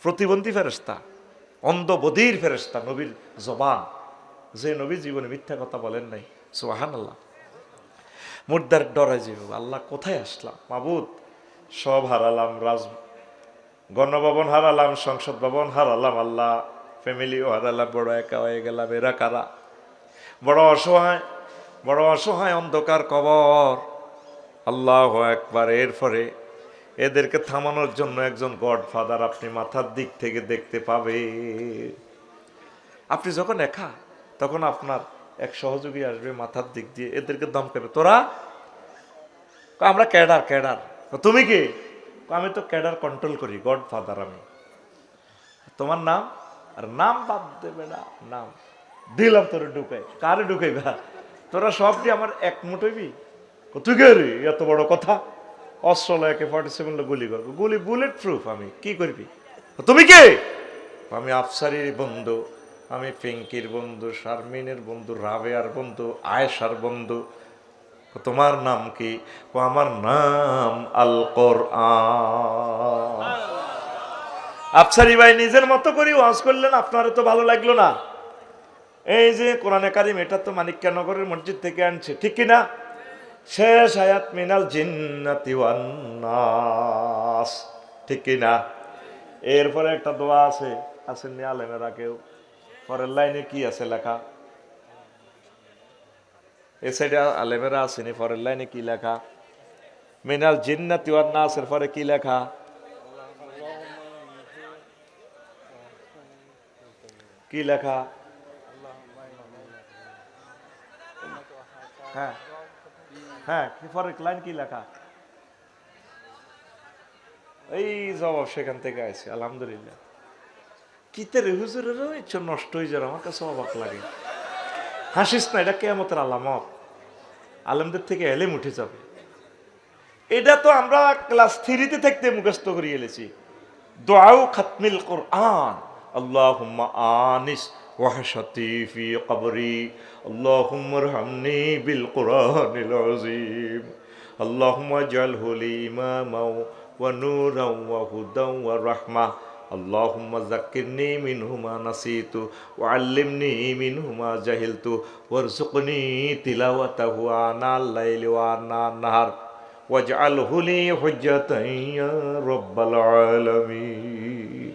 প্রতিবন্ধী ফেরেশতা, অন্ধ বধির ফেরেশতা, নবীর জবান, যে নবী জীবনে মিথ্যা কথা বলেন নাই। সুবহানাল্লাহ। মুর্দার ডরায় যে আল্লাহ কোথায় আসলাম, মাবুদ সব হারালাম, গণভবন হারালাম, সংসদ ভবন হারালাম, আল্লাহ ফ্যামিলিও হারালাম, বড় একা হয়ে গেলাম। এরা কারা? বড় অসহায়, বড় অসহায় অন্ধকার কবর। আল্লাহু আকবার। এরপরে এদেরকে থামানোর জন্য একজন গডফাদার আপনি মাথার দিক থেকে দেখতে পাবে। আপনি যখন একা, তখন আপনার এক সহযোগী আসবে মাথার দিক দিয়ে, এদেরকে ধমকাবে, তোরা? আমরা ক্যাডার। ক্যাডার? তুমি কি? আমি তো ক্যাডার কন্ট্রোল করি, গডফাদার আমি। তোমার নাম? আর নাম বাদ দেবে না, নাম দিলাম তোরে ঢুকাই। কারে ঢুকাইবা? তোরা সব দিয়ে আমার এক মুঠোইবি? তুই কে রে? এত বড় কথা। অস্ত্র AK-47 গুলি করবো, গুলি বুলেট প্রুফ। আমি কি করবি? তুমি কে? আমি আফসারির বন্ধু, আমি পিঙ্কির বন্ধু, শারমিনের বন্ধু, রাবেয়ার বন্ধু, আয়েশার বন্ধু। তোমার নাম কি? আমার নাম আল কোরআন। আফসারি ভাই নিজের মতো করে ওয়াজ করলেন, আপনারও তো ভালো লাগলো না। এই যে কোরআনে কারিম, এটা তো মানিক্যানগরের মসজিদ থেকে আনছে, ঠিক কিনা? শেষ আয়াত মিনাল জিন্নাতি ওয়ান নাস, ঠিক কিনা? এরপরে একটা দোয়া আছে, আসেননি আলেমেরা কেউ? পরের লাইনে কি আছে লেখা? এ সাইডে আলেমেরা আসেনি, পরের লাইনে কি লেখা? মিনাল জিন্নাতি ওয়ান নাসের পরে কি লেখা? কি লেখা? হ্যাঁ হ্যাঁ, কি পরের লাইন কি লেখা? এই জবাব সেখান থেকে আছে, আলহামদুলিল্লাহ। কিতে রে হুজুরেরও ইচ্ছা নষ্ট হয়ে যাবে, আমার কাছে অবাক লাগে। হাসিস না, এটা কিয়ামতের আলামত। আলেমদের থেকে এলেম উঠে যাবে। এটা তো আমরা ক্লাস 3-তে থাকতে মুখস্থ করে এলেছি। দোয়াও খাতমিল কোরআন, আল্লাহুম্মা আনিস ওয়াহশাতি ফি কবরি, আল্লাহুম্মা রহমনি বিল কোরআনিল আযীম, আল্লাহুম্মা জালহু লি ইমামাও ওয়া নূরাও ওয়া হুদাও ওয়া রাহমাহ, আল্লাহুম্মা যাক্কিরনি মিনহু মা নাসিতু ওয়া আল্লিমনি মিনহু মা জাহিলতু ওয়ারযুকনি তিলাওয়াতাহু আনাল লাইলি ওয়া আনান নাহার ওয়াজআলহু লি হুজ্জাতান ইয়া রাব্বাল আলামিন।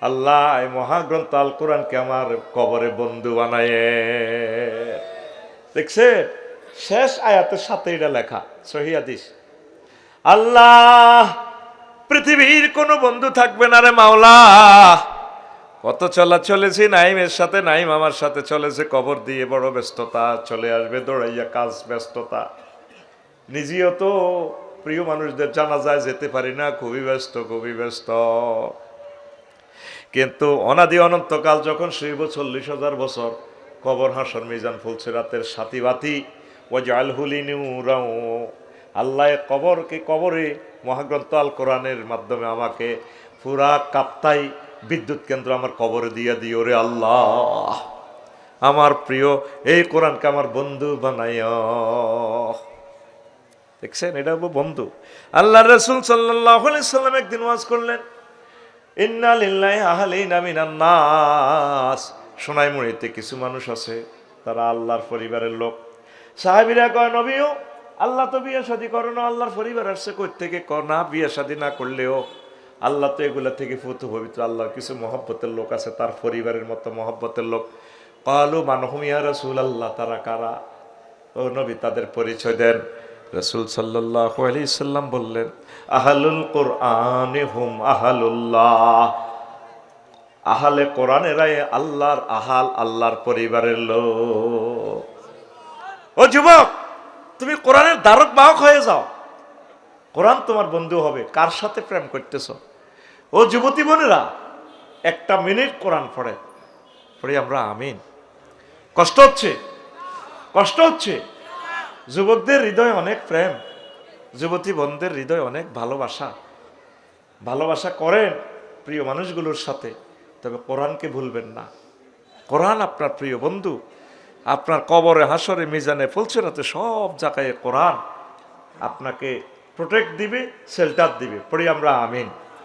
আল্লাহ এই মহাগ্রন্থ আল কোরআনকে আমার কবরে বন্ধু বানায়। দেখছে শেষ আয়াতের সাথে এটা লেখা, সহিহ হাদিস। আল্লাহ পৃথিবীর কোনো বন্ধু থাকবে না রে মাওলা। কত চলা চলেছি নাইমের সাথে, নাইম আমার সাথে চলেছে, কবর দিয়ে বড় ব্যস্ততা, চলে আসবে দৌড়াইয়া কাজ ব্যস্ততা। নিজেও তো প্রিয় মানুষদের জানাজায় যেতে পারি না, খুবই ব্যস্ত, খুবই ব্যস্ত। কিন্তু অনাদি অনন্তকাল যখন শুইব 40,000 বছর, কবর হাসর মিজান ফুলছে রাতের সাথী বাতি, ওয়াজআলহু লি নূরাও, আল্লাহ কবরে মহাগ্রন্থ আল কোরআনের মাধ্যমে আমাকে পুরা কাপ্তাই বিদ্যুৎ কেন্দ্র আমার কবরে দিয়ে দিও রে আল্লাহ। আমার প্রিয় এই কোরআনকে আমার বন্ধু বানাইয়া। দেখছেন, এটা বন্ধু। আল্লাহ রাসূল সাল্লাল্লাহু আলাইহি সাল্লাম একদিন ওয়াজ করলেন, ইন্না লিল্লাহি আহলিনা মিনান নাস। সোনাইমুড়িতে কিছু মানুষ আছে, তারা আল্লাহর পরিবারের লোক। সাহাবীরা কয়, নবীও আল্লাহ তো বিয়ে শাদী করে না, আল্লাহর পরিবার আসছে কই থেকে? না, বিয়ে শাদী না করলেও আল্লাহ তো এগুলা থেকে পুত পবিত্র। আল্লাহর কিছু মহব্বতের লোক আছে, তার পরিবারের মতো মহব্বতের লোক। ক্বালু মান হুম ইয়া রাসূলুল্লাহ, তারা কারা? ও নবী, তাদের পরিচয় দেন। রাসূল সাল্লাল্লাহু আলাইহি সাল্লাম বললেন, আহলুল কোরআন হুম আহলুল্লাহ। আহলে কোরআনেরাই আল্লাহর আহাল, আল্লাহর পরিবারের লোক। ও যুবক, তুমি কোরআনের ধারক বাহক হয়ে যাও, কোরআন তোমার বন্ধু হবে। কার সাথে প্রেম করতেছ? ও যুবতী বোনেরা, একটা মিনিট কোরআন পড়ে আমরা আমিন। কষ্ট হচ্ছে, কষ্ট হচ্ছে। যুবকদের হৃদয়ে অনেক প্রেম, যুবতী বোনদের হৃদয়ে অনেক ভালোবাসা। ভালোবাসা করেন প্রিয় মানুষগুলোর সাথে, তবে কোরআনকে ভুলবেন না। কোরআন আপনার প্রিয় বন্ধু। আপনার কবরে, হাসরে, মিজানে, ফুলসিরাতে সব জায়গায় কোরআন আপনাকে প্রোটেক্ট দিবে, শেল্টার দিবে। পড়ি আমরা আমিন।